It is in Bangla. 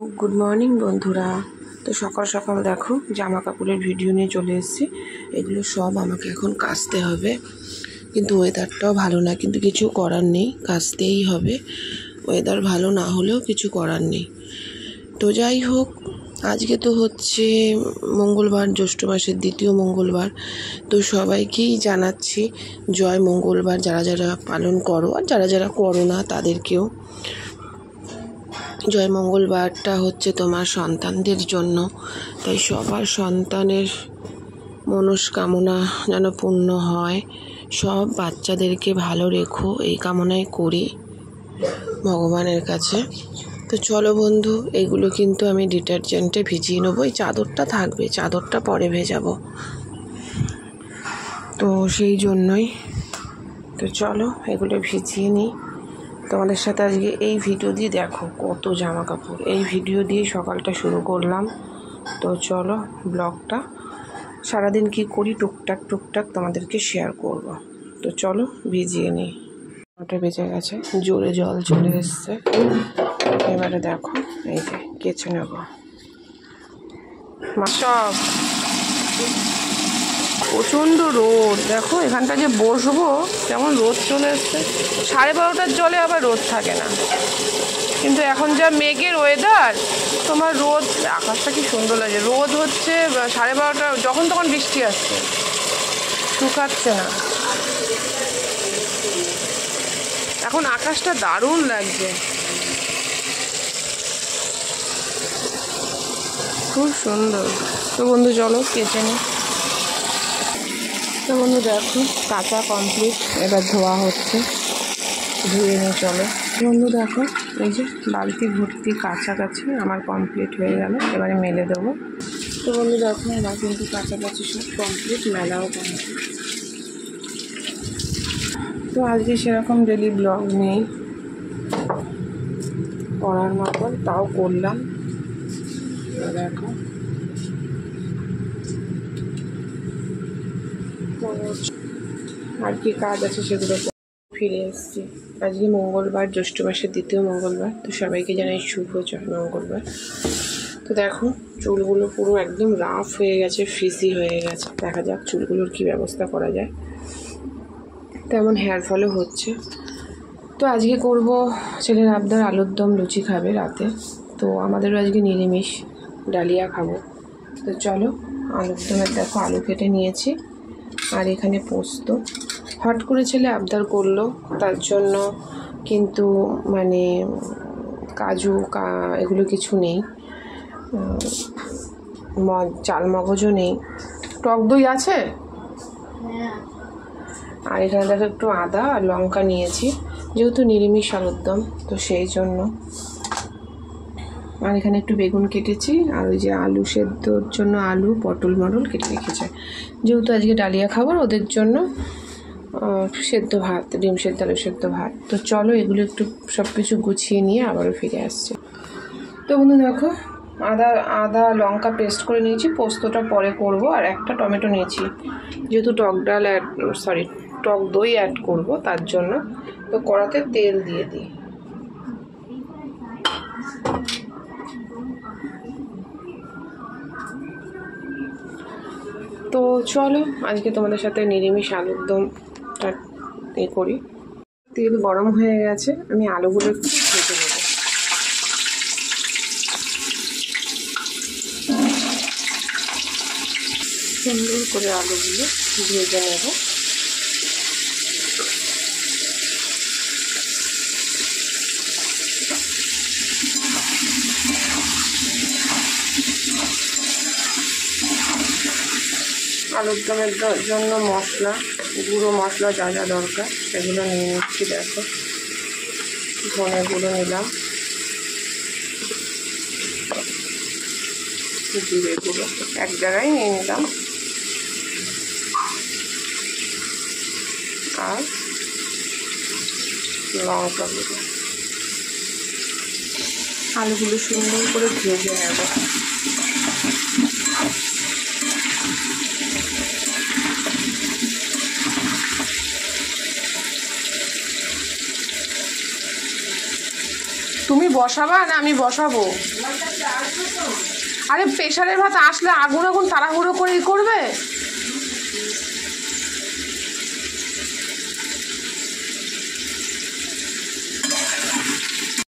गुड मर्निंग बंधुरा। तो सकाल सकाल देखो जामा कापड़ेर भिडियो निये चले एसेछि। एगुलो सब आमाके एखन काचते हबे, किन्तु वेदारटाओ भालो ना, किन्तु किछु करार नेই, काचतेই हबे। वेदार भालो ना हलेও किछु करार नेই। तो যাই হোক, আজকে তো হচ্ছে মঙ্গলবার, জ্যৈষ্ঠ মাসের দ্বিতীয় মঙ্গলবার। তো সবাইকেই জানাচ্ছি জয় মঙ্গলবার, যারা যারা পালন করো আর যারা যারা করো না তাদেরকেও জয়। মঙ্গলবারটা হচ্ছে তোমার সন্তানদের জন্য, তাই সবার সন্তানের মনস্কামনা যেন পূর্ণ হয়, সব বাচ্চাদেরকে ভালো রেখো এই কামনাই করি ভগবানের কাছে। তো চলো বন্ধু, এগুলো কিন্তু আমি ডিটারজেন্টে ভিজিয়ে নেবো। এই চাদরটা থাকবে, চাদরটা পরে ভেজাবো, তো সেই জন্যই। তো চলো এগুলো ভিজিয়ে নিই। তোমাদের সাথে আজকে এই ভিডিও দিয়ে দেখো কত জামা কাপড়, এই ভিডিও দিয়ে সকালটা শুরু করলাম। তো চলো ব্লগটা সারাদিন কি করি টুকটাক টুকটাক তোমাদেরকে শেয়ার করব। তো চলো ভিজিয়ে নিই। ওটা বেজে গেছে, জোরে জল চলে এসছে। এবারে দেখো এই যে কেচে নেব সব। প্রচণ্ড রোদ, দেখো এখানটা যে বসবো কেমন রোদ চলে এসছে। 12:30টার জলে আবার রোদ থাকে না, কিন্তু এখন যা মেঘের ওয়েদার, তোমার রোদ, আকাশটা কি সুন্দর লাগে। রোদ হচ্ছে 12:30, যখন তখন বৃষ্টি আসছে, শুকাচ্ছে না। এখন আকাশটা দারুণ লাগছে, খুব সুন্দর। তো বন্ধু চলো কেচে নিই। তো বন্ধু দেখো কাঁচা কমপ্লিট, এবার ধোয়া হচ্ছে, ধুয়ে নিয়ে চলো। বন্ধু দেখো এই যে বালতি ভর্তি কাছাকাছি আমার কমপ্লিট হয়ে গেল, এবারে মেলে দেবো। তো বন্ধু দেখো আমার কিন্তু কাছাকাছি সব কমপ্লিট, মেলাও কমপ্লিট। তো আজকে সেরকম ডেলি ব্লগ নেই করার মতন, তাও করলাম। দেখো আর কি কাজ আছে সেগুলো ফিরে এসেছি। আজকে মঙ্গলবার, জ্যৈষ্ঠ মাসের দ্বিতীয় মঙ্গলবার। তো সবাইকে জানাই শুভ জয় মঙ্গলবার। তো দেখো চুলগুলো পুরো একদম রাফ হয়ে গেছে, ফ্রিজি হয়ে গেছে। দেখা যাক চুলগুলোর কি ব্যবস্থা করা যায়। তেমন হেয়ার ফলও হচ্ছে। তো আজকে করব ছেলের আবদার, আলুর দম লুচি খাবে রাতে। তো আমাদেরও আজকে নিরামিষ, ডালিয়া খাবো। তো চলো আলুর দমের দেখো আলু কেটে নিয়েছি, আর এখানে পোস্ত। হট করে ছেলে আবদার করলো, তার জন্য কিন্তু মানে কাজু এগুলো কিছু নেই, চাল মগজও নেই। টক দই আছে, আর এখানে দেখো একটু আদা আর লঙ্কা নিয়েছি, যেহেতু নিরামিষ আলুর দম, তো সেই জন্য। আর এখানে একটু বেগুন কেটেছি, আর ওই যে আলু সেদ্ধর জন্য আলু পটল মটল কেটে রেখেছে। যেহেতু আজকে ডালিয়া খাবার, ওদের জন্য সেদ্ধ ভাত, ডিম সেদ্ধ আলু সেদ্ধ ভাত। তো চলো এগুলো একটু সব কিছু গুছিয়ে নিয়ে আবারও ফিরে আসছে। তো বন্ধু দেখো আদা লঙ্কা পেস্ট করে নিয়েছি, পোস্তটা পরে করব। আর একটা টমেটো নিয়েছি, যেহেতু টক দই অ্যাড করব তার জন্য। তো কড়াতে তেল দিয়ে দিই। তো চলো আজকে তোমাদের সাথে নিরামিষ আলুর দমটা করি। তেল গরম হয়ে গেছে, আমি আলুগুলো একটু ভেজে নেব। সুন্দর করে আলুগুলো ভেজে নেব। আলুর দমের জন্য মশলা, গুঁড়ো মশলা যা যা দরকার সেগুলো নিয়ে নিচ্ছি। দেখো ধনে গুঁড়ো নিলাম, জিরে গুঁড়ো এক জায়গায় নিয়ে নিলাম, আর লঙ্কা গুঁড়ো। আলুগুলো সুন্দর করে ভেজে নেব। তুমি বসাবা না আমি বসাবো? আরে প্রেশারের ভাত আসলে আগুন আগুন তাড়াহুড়ো করে করবে।